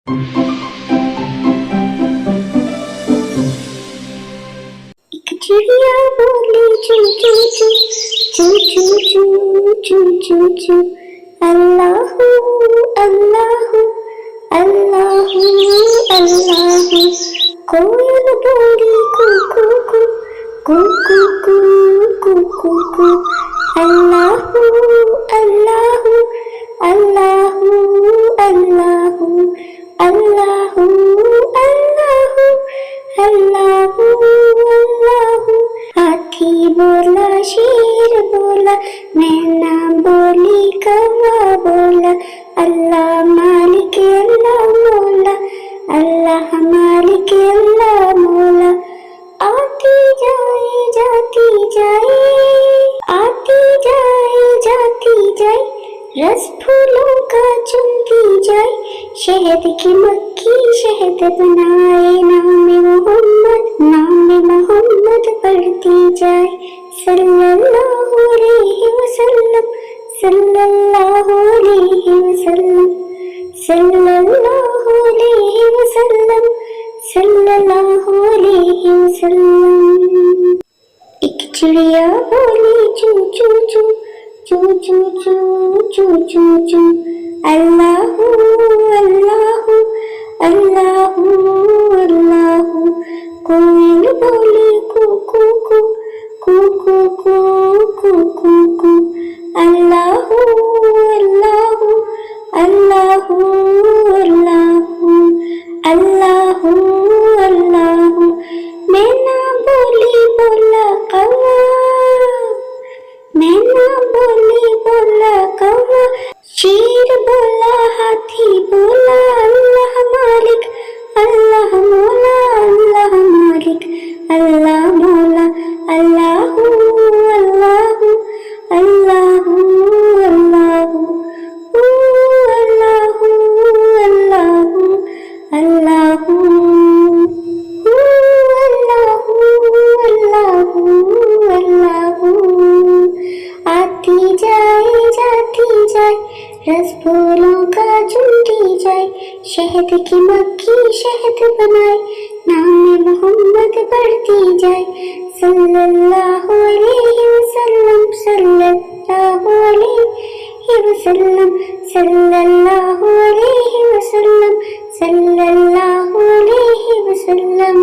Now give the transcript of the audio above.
एक चिड़िया बोली चू चू चू चू चू चू चू चू चू अल्लाहू अल्लाहू अल्लाहू अल्लाहू। कोयल बोली कू कू कू कू कू कू कू कू कू अल्लाहू अल्लाहू अल्लाहू अल्लाहू अल्लाहू अल्लाहू अल्लाहू अल्लाहू। हाथी बोला शेर बोला मैना बोली कौवा बोला अल्लाह मालिक अल्लाह मौला अल्लाह मालिक अल्लाह मौला। आती जाए जाती जाए आती जाए जाती जाए रस फूलों का चुनती जाए शहद की मक्खी शहद बनाए नाम मोहम्मद पढ़ती जाए सल्लल्लाहु अलैहि वसल्लम सल्लल्लाहु अलैहि वसल्लम सल्लल्लाहु अलैहि वसल्लम सल्लल्लाहु अलैहि वसल्लम। एक चिड़िया बोली चू चू चू चू चू चू चू चू चू अल्लाहू अल्लाहू अल्लाहू अल्लाहू। कोयल बोली कू कू कू कू कू कू कू कू कू अल्लाहू अल्लाहू अल्लाहू अल्लाहू अल्लाहू अल्लाहू। मैना बोली बोला कौवा मैना बोली बोला कौवा शेर बोला हाथी बोला अल्लाह मालिक अल्लाह मौला अल्लाह मालिक अल्लाह मौला अल्लाहू अल्लाहू अल्लाहू अल्लाहू अल्लाहू अल्लाहू अल्लाहू अल्लाहू अल्लाहू। आती जाए जाती जाए रस फूलों का चुनती जाए शहद की मक्खी शहद बनाए नाम मोहम्मद पढ़ती जाए सल्लल्लाहु अलैहि वसल्लम सल्लल्लाहु अलैहि वसल्लम सल्लल्लाहु अलैहि वसल्लम सल्लल्लाहु अलैहि वसल्लम।